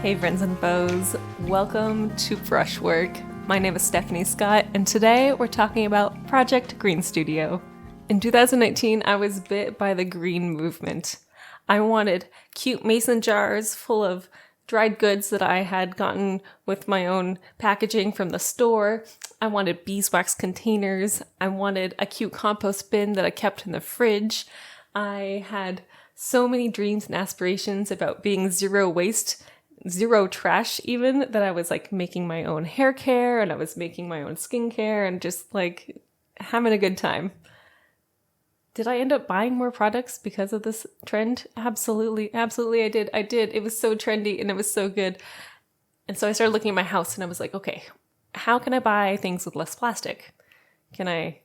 Hey friends and foes, welcome to Brushwork. My name is Stephanie Scott, and today we're talking about Project Green Studio. In 2019, I was bit by the green movement. I wanted cute mason jars full of dried goods that I had gotten with my own packaging from the store. I wanted beeswax containers. I wanted a cute compost bin that I kept in the fridge. I had so many dreams and aspirations about being zero waste, zero trash even, that I was like making my own hair care and I was making my own skincare and just like having a good time. Did I end up buying more products because of this trend? Absolutely I did. It was so trendy and it was so good. And so I started looking at my house and I was like, okay, how can I buy things with less plastic? Can I,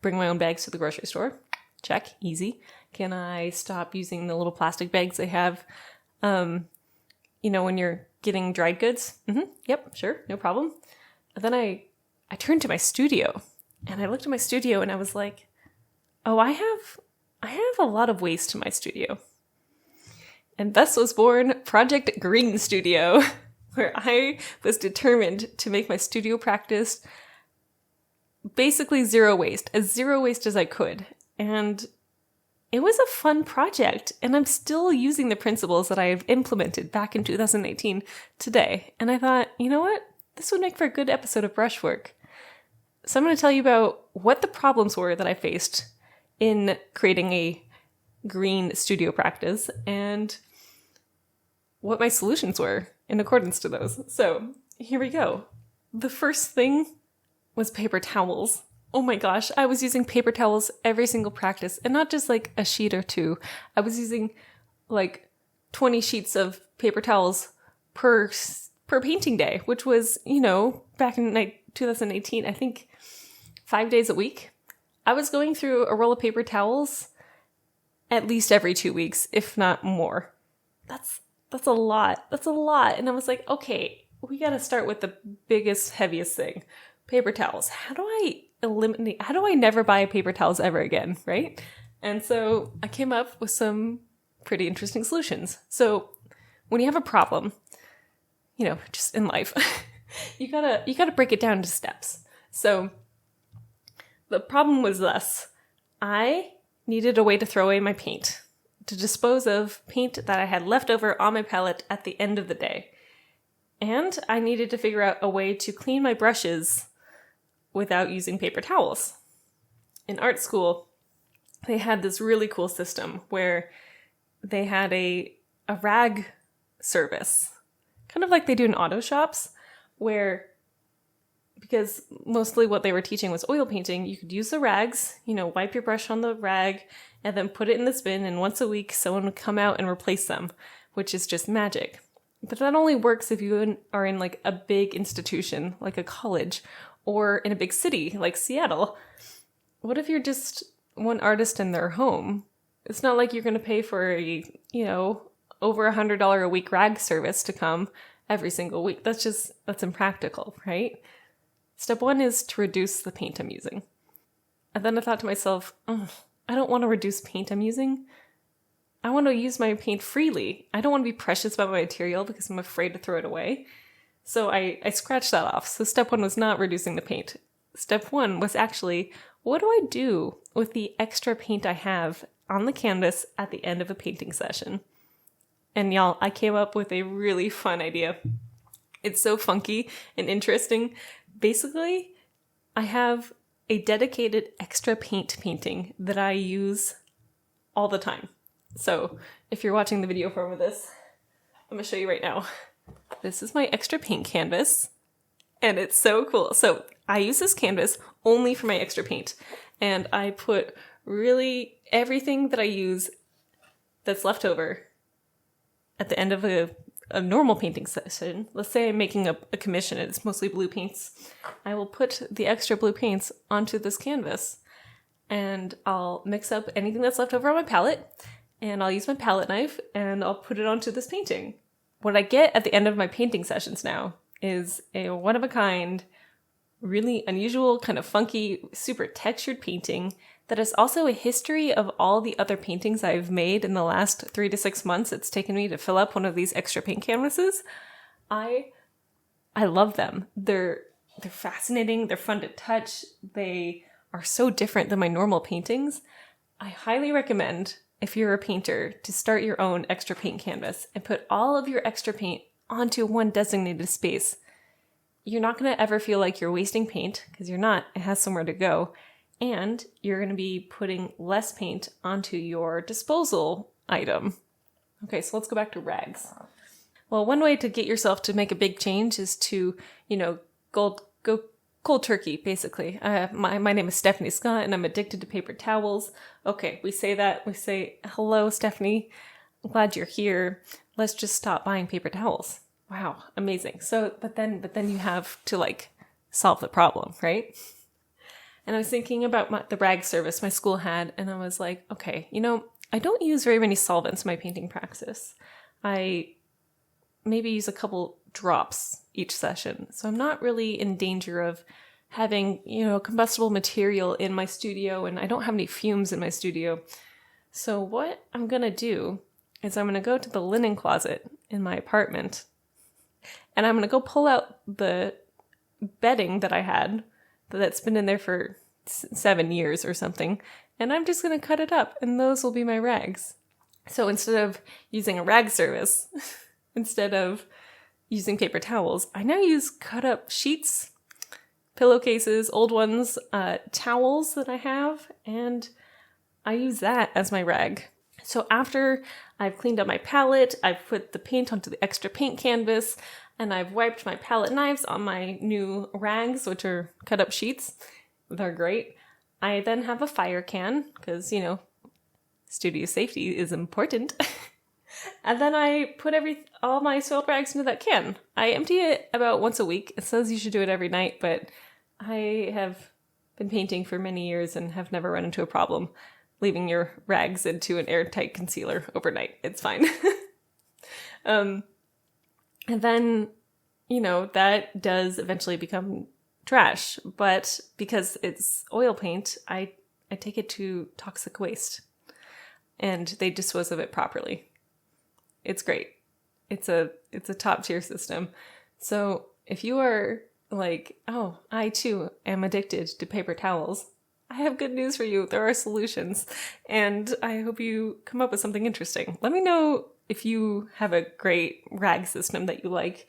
bring my own bags to the grocery store? Check, easy. Can I stop using the little plastic bags they have, when you're getting dried goods? Yep, sure, no problem. And then I turned to my studio and I looked at my studio and I was like, oh, I have a lot of waste in my studio. And thus was born Project Green Studio, where I was determined to make my studio practice basically zero waste as I could. And it was a fun project, and I'm still using the principles that I've implemented back in 2018 today. And I thought, you know what? This would make for a good episode of Brushwork. So I'm going to tell you about what the problems were that I faced in creating a green studio practice and what my solutions were in accordance to those. So here we go. The first thing was paper towels. Oh my gosh, I was using paper towels every single practice, and not just like a sheet or two. I was using like 20 sheets of paper towels per painting day, which was, back in 2018, I think 5 days a week. I was going through a roll of paper towels at least every 2 weeks, if not more. That's a lot. And I was like, okay, we got to start with the biggest, heaviest thing. Paper towels. How do I never buy paper towels ever again, right? And so I came up with some pretty interesting solutions. So when you have a problem, just in life, you gotta break it down into steps. So the problem was thus: I needed a way to throw away my paint, to dispose of paint that I had left over on my palette at the end of the day. And I needed to figure out a way to clean my brushes without using paper towels. In art school, they had this really cool system where they had a rag service, kind of like they do in auto shops, where, because mostly what they were teaching was oil painting, you could use the rags, wipe your brush on the rag and then put it in this bin, and once a week someone would come out and replace them, which is just magic. But that only works if you are in like a big institution, like a college, or in a big city like Seattle. What if you're just one artist in their home? It's not like you're going to pay for a, over $100 a week rag service to come every single week. That's impractical, right? Step one is to reduce the paint I'm using. And then I thought to myself, I don't want to reduce paint I'm using. I want to use my paint freely. I don't want to be precious about my material because I'm afraid to throw it away. So I scratched that off. So step one was not reducing the paint. Step one was actually, what do I do with the extra paint I have on the canvas at the end of a painting session? And y'all, I came up with a really fun idea. It's so funky and interesting. Basically, I have a dedicated extra paint painting that I use all the time. So if you're watching the video form of this, I'm going to show you right now. This is my extra paint canvas, and it's so cool. So I use this canvas only for my extra paint, and I put really everything that I use that's left over at the end of a normal painting session. Let's say I'm making a commission and it's mostly blue paints. I will put the extra blue paints onto this canvas, and I'll mix up anything that's left over on my palette, and I'll use my palette knife and I'll put it onto this painting. What I get at the end of my painting sessions now is a one-of-a-kind, really unusual, kind of funky, super textured painting that is also a history of all the other paintings I've made in the last 3 to 6 months it's taken me to fill up one of these extra paint canvases. I love them. They're fascinating. They're fun to touch. They are so different than my normal paintings. I highly recommend, if you're a painter, to start your own extra paint canvas and put all of your extra paint onto one designated space. You're not going to ever feel like you're wasting paint, because you're not. It has somewhere to go. And you're going to be putting less paint onto your disposal item. Okay, so let's go back to rags. Well, one way to get yourself to make a big change is to, go cold turkey, basically. My name is Stephanie Scott, and I'm addicted to paper towels. Okay, we say that. We say, hello, Stephanie. I'm glad you're here. Let's just stop buying paper towels. Wow, amazing. So, but then you have to solve the problem, right? And I was thinking about the rag service my school had, and I was like, okay, I don't use very many solvents in my painting practice. I maybe use a couple drops each session. So I'm not really in danger of having, combustible material in my studio, and I don't have any fumes in my studio. So what I'm going to do is I'm going to go to the linen closet in my apartment, and I'm going to go pull out the bedding that I had that's been in there for 7 years or something, and I'm just going to cut it up, and those will be my rags. So instead of using a rag service, instead of using paper towels, I now use cut up sheets, pillowcases, old ones, towels that I have, and I use that as my rag. So after I've cleaned up my palette, I've put the paint onto the extra paint canvas, and I've wiped my palette knives on my new rags, which are cut up sheets. They're great. I then have a fire can, because, studio safety is important. And then I put all my soiled rags into that can. I empty it about once a week. It says you should do it every night, but I have been painting for many years and have never run into a problem leaving your rags into an airtight concealer overnight. It's fine. And then, that does eventually become trash. But because it's oil paint, I take it to toxic waste, and they dispose of it properly. It's great. It's a top tier system. So if you are like, oh, I too am addicted to paper towels, I have good news for you. There are solutions, and I hope you come up with something interesting. Let me know if you have a great rag system that you like.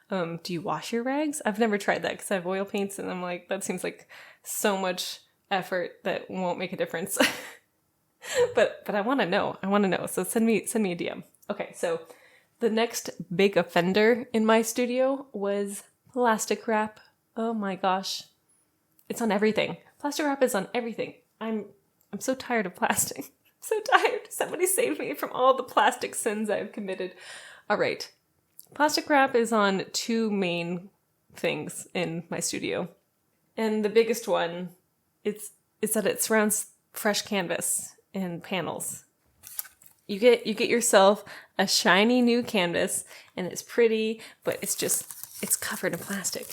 Do you wash your rags? I've never tried that because I have oil paints, and I'm like, that seems like so much effort that won't make a difference. But I want to know. So send me a DM. Okay, so the next big offender in my studio was plastic wrap. Oh my gosh. It's on everything. Plastic wrap is on everything. I'm so tired of plastic. I'm so tired. Somebody save me from all the plastic sins I've committed. All right. Plastic wrap is on 2 main things in my studio. And the biggest one is that it surrounds fresh canvas and panels. You get yourself a shiny new canvas, and it's pretty, but it's covered in plastic.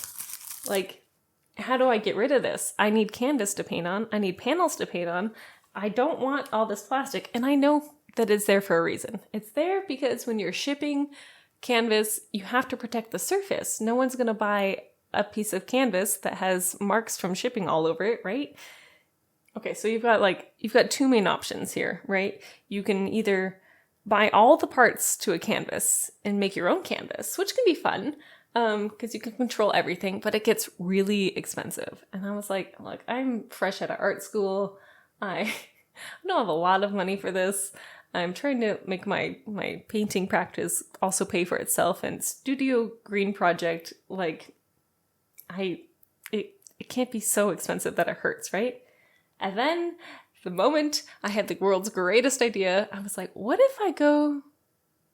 How do I get rid of this? I need canvas to paint on. I need panels to paint on. I don't want all this plastic, and I know that it's there for a reason. It's there because when you're shipping canvas, you have to protect the surface. No one's going to buy a piece of canvas that has marks from shipping all over it, right? Okay, so you've got 2 main options here, right? You can either buy all the parts to a canvas and make your own canvas, which can be fun, because you can control everything, but it gets really expensive. And I was like, look, I'm fresh out of art school. I don't have a lot of money for this. I'm trying to make my painting practice also pay for itself, and Studio Green Project, it can't be so expensive that it hurts, right? And then the moment I had the world's greatest idea, I was like, what if I go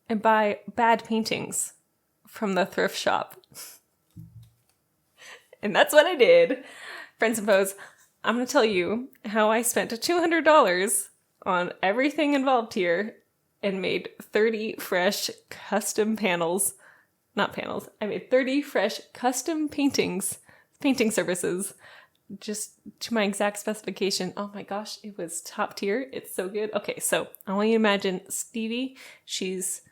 and buy bad paintings from the thrift shop? And that's what I did. Friends and foes, I'm going to tell you how I spent $200 on everything involved here and made 30 fresh custom panels. Not panels. I made 30 fresh custom painting services just to my exact specification. Oh my gosh, it was top tier. It's so good. Okay, so I want you to imagine Stevie. She's,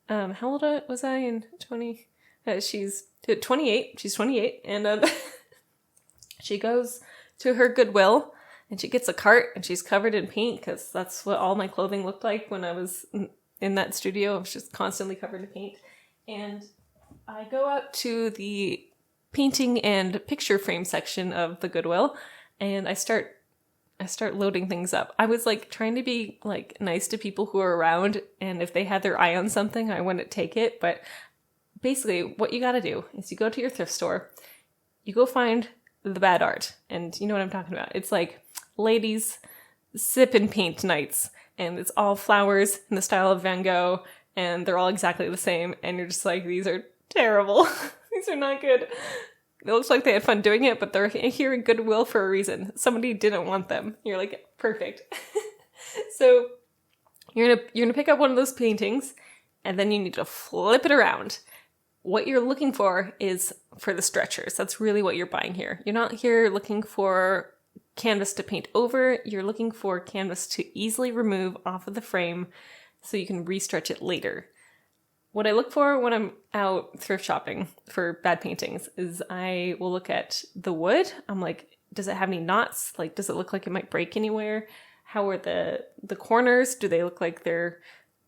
how old was I in 20? She's 28. She's 28. And she goes to her Goodwill and she gets a cart and she's covered in paint because that's what all my clothing looked like when I was in that studio. I was just constantly covered in paint. And I go out to the painting and picture frame section of the Goodwill and I start loading things up. I was like trying to be like nice to people who are around, and if they had their eye on something, I wouldn't take it. But basically what you got to do is you go to your thrift store, you go find the bad art, and you know what I'm talking about. It's like ladies sip and paint nights, and it's all flowers in the style of Van Gogh, and they're all exactly the same, and you're just like, these are terrible. These are not good. It looks like they had fun doing it, but they're here in Goodwill for a reason. Somebody didn't want them. You're like, perfect. So you're gonna pick up one of those paintings, and then you need to flip it around. What you're looking for is for the stretchers. That's really what you're buying here. You're not here looking for canvas to paint over. You're looking for canvas to easily remove off of the frame so you can restretch it later. What I look for when I'm out thrift shopping for bad paintings is I will look at the wood. I'm like, does it have any knots? Like, does it look like it might break anywhere? How are the corners? Do they look like they're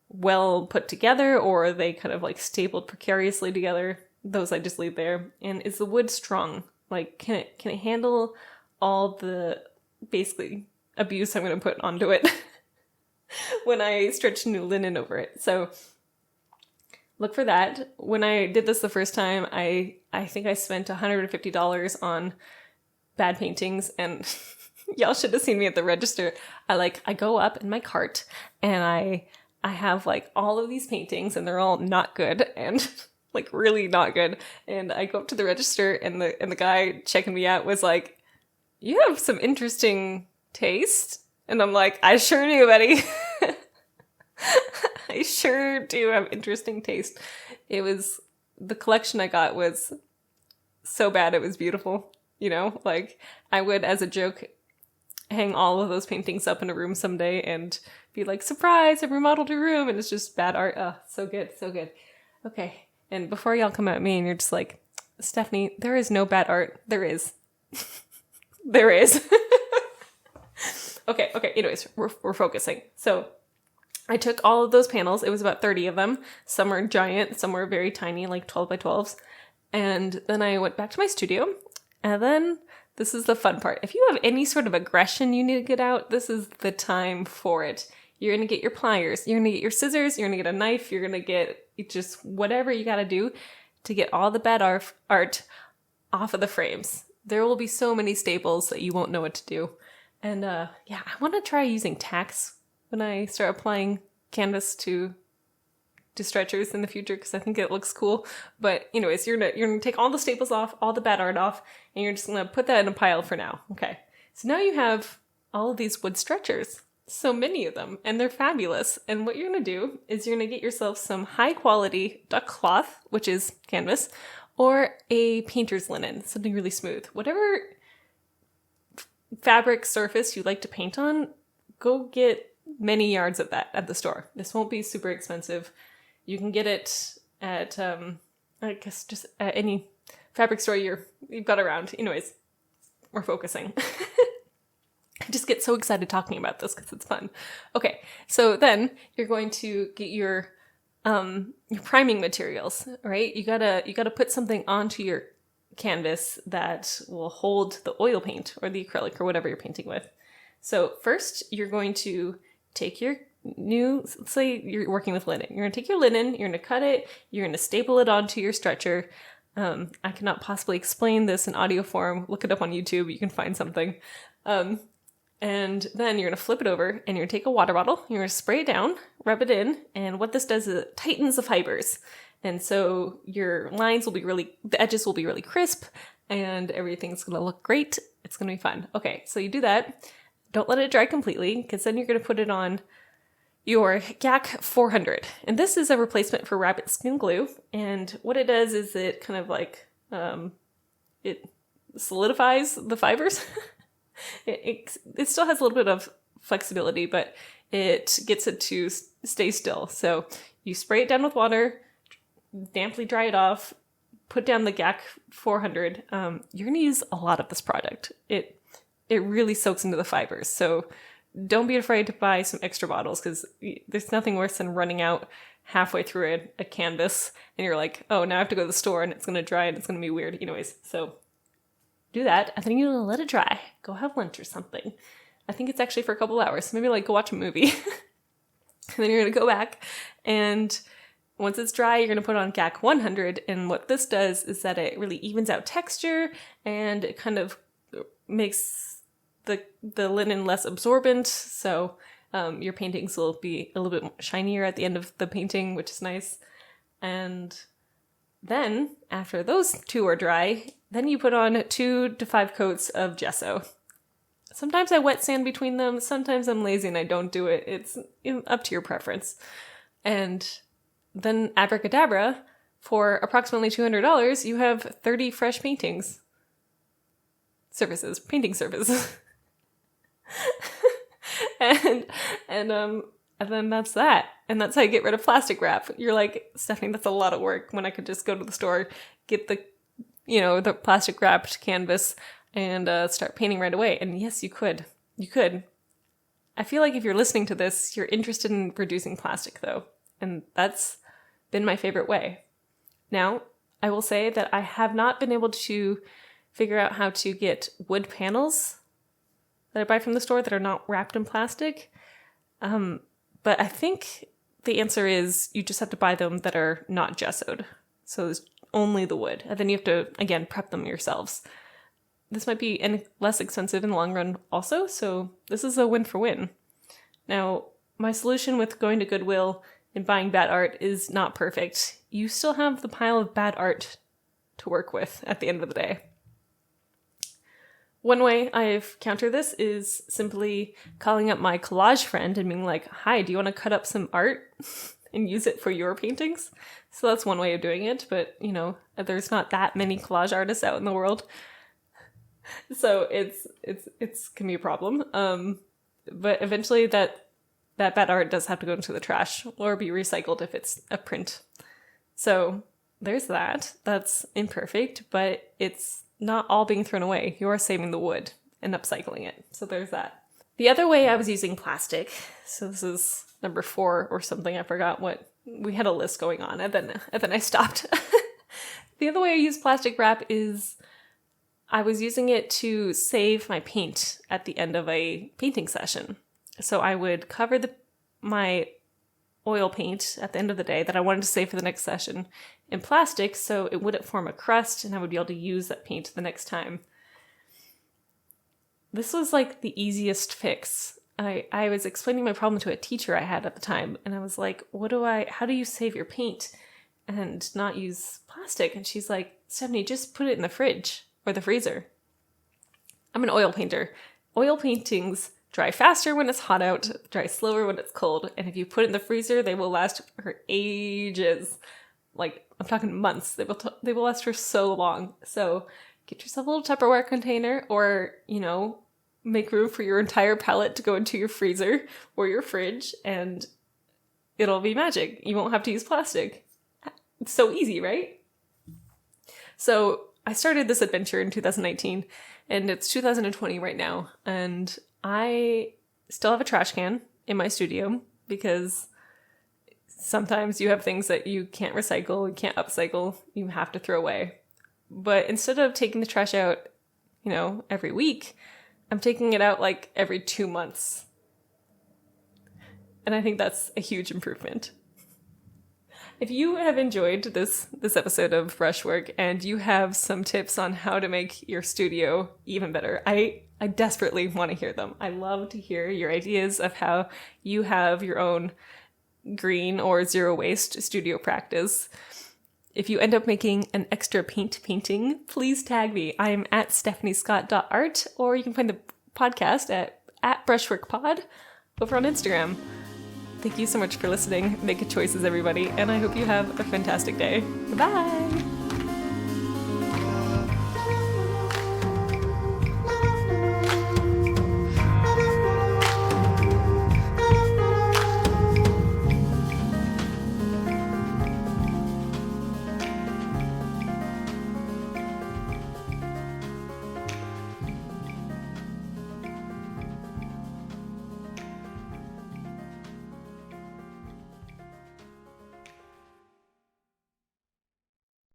well put together, or are they kind of like stapled precariously together? Those I just leave there. And is the wood strong? Like, can it handle all the basically abuse I'm going to put onto it when I stretch new linen over it? So look for that. When I did this the first time, I think I spent $150 on bad paintings, and y'all should have seen me at the register. I go up in my cart and I have like all of these paintings and they're all not good and like really not good. And I go up to the register and the guy checking me out was like, "You have some interesting taste." And I'm like, "I sure do, buddy." I sure do have interesting taste. The collection I got was so bad it was beautiful. You know, like I would, as a joke, hang all of those paintings up in a room someday and be like, "Surprise, I remodeled your room," and it's just bad art. Oh, so good, so good. Okay, and before y'all come at me and you're just like, "Stephanie, there is no bad art." There is. There is. Okay, anyways, we're focusing. So I took all of those panels. It was about 30 of them. Some were giant, some were very tiny, like 12 by 12s. And then I went back to my studio. And then this is the fun part. If you have any sort of aggression you need to get out, this is the time for it. You're going to get your pliers. You're going to get your scissors. You're going to get a knife. You're going to get just whatever you got to do to get all the bad art off of the frames. There will be so many staples that you won't know what to do. And I want to try using tacks when I start applying canvas to stretchers in the future, because I think it looks cool. But anyways, you're gonna take all the staples off, all the bad art off, and you're just gonna put that in a pile for now. Okay. So now you have all of these wood stretchers. So many of them, and they're fabulous. And what you're gonna do is you're gonna get yourself some high quality duck cloth, which is canvas, or a painter's linen, something really smooth. Whatever fabric surface you like to paint on, go get many yards of that at the store. This won't be super expensive. You can get it at, I guess, just at any fabric store you've got around. Anyways, we're focusing. I just get so excited talking about this because it's fun. Okay, so then you're going to get your priming materials, right? You gotta put something onto your canvas that will hold the oil paint or the acrylic or whatever you're painting with. So first, you're going to take your let's say you're working with linen. You're going to take your linen, you're going to cut it, you're going to staple it onto your stretcher. I cannot possibly explain this in audio form. Look it up on YouTube. You can find something. And then you're going to flip it over and you're going to take a water bottle. You're going to spray it down, rub it in. And what this does is it tightens the fibers. And so your lines will be the edges will be really crisp and everything's going to look great. It's going to be fun. Okay, so you do that. Don't let it dry completely, because then you're going to put it on your GAC 400. And this is a replacement for rabbit skin glue. And what it does is it kind of like, it solidifies the fibers. It still has a little bit of flexibility, but it gets it to stay still. So you spray it down with water, damply dry it off, put down the GAC 400. You're going to use a lot of this product. It really soaks into the fibers. So don't be afraid to buy some extra bottles, because there's nothing worse than running out halfway through a canvas and you're like, oh, now I have to go to the store and it's going to dry and it's going to be weird. Anyways, so do that. And then you let it dry. Go have lunch or something. I think it's actually for a couple of hours. Maybe like go watch a movie. And then you're going to go back, and once it's dry, you're going to put on GAC 100. And what this does is that it really evens out texture, and it kind of makes the linen less absorbent. So your paintings will be a little bit shinier at the end of the painting, which is nice. And then after those two are dry, then you put on 2 to 5 coats of gesso. Sometimes I wet sand between them. Sometimes I'm lazy and I don't do it. It's up to your preference. And then abracadabra, for approximately $200, you have 30 fresh painting surfaces. and then that's that. And that's how you get rid of plastic wrap. You're like, Stephanie, that's a lot of work, when I could just go to the store, get the plastic wrapped canvas and start painting right away. And yes, you could. I feel like if you're listening to this, you're interested in reducing plastic though. And that's been my favorite way. Now, I will say that I have not been able to figure out how to get wood panels that I buy from the store that are not wrapped in plastic. But I think the answer is you just have to buy them that are not gessoed. So it's only the wood. And then you have to, again, prep them yourselves. This might be less expensive in the long run also, so this is a win for win. Now, my solution with going to Goodwill and buying bad art is not perfect. You still have the pile of bad art to work with at the end of the day. One way I've countered this is simply calling up my collage friend and being like, hi, do you want to cut up some art and use it for your paintings? So that's one way of doing it, but, there's not that many collage artists out in the world. So it's can be a problem. But eventually that bad art does have to go into the trash or be recycled if it's a print. So there's that. That's imperfect, but it's not all being thrown away. You are saving the wood and upcycling it. So there's that. The other way I was using plastic, so this is number 4 or something, I forgot what, we had a list going on and then I stopped. The other way I use plastic wrap is I was using it to save my paint at the end of a painting session. So I would cover my oil paint at the end of the day that I wanted to save for the next session in plastic, so it wouldn't form a crust and I would be able to use that paint the next time. This was like the easiest fix. I was explaining my problem to a teacher I had at the time, and I was like, how do you save your paint and not use plastic? And she's like, Stephanie, just put it in the fridge or the freezer. I'm an oil painter. Oil paintings dry faster when it's hot out, dry slower when it's cold, and if you put it in the freezer, they will last for ages. Like, I'm talking months. They will last for so long. So get yourself a little Tupperware container, or, make room for your entire palette to go into your freezer or your fridge, and it'll be magic. You won't have to use plastic. It's so easy, right? So I started this adventure in 2019, and it's 2020 right now, and I still have a trash can in my studio because sometimes you have things that you can't recycle, you can't upcycle, you have to throw away. But instead of taking the trash out, every week, I'm taking it out like every 2 months. And I think that's a huge improvement. If you have enjoyed this episode of Brushwork and you have some tips on how to make your studio even better, I desperately want to hear them. I love to hear your ideas of how you have your own green or zero waste studio practice. If you end up making an extra painting, please tag me. I'm at stephaniescott.art, or you can find the podcast at brushworkpod over on Instagram. Thank you so much for listening. Make good choices, everybody, and I hope you have a fantastic day. Bye!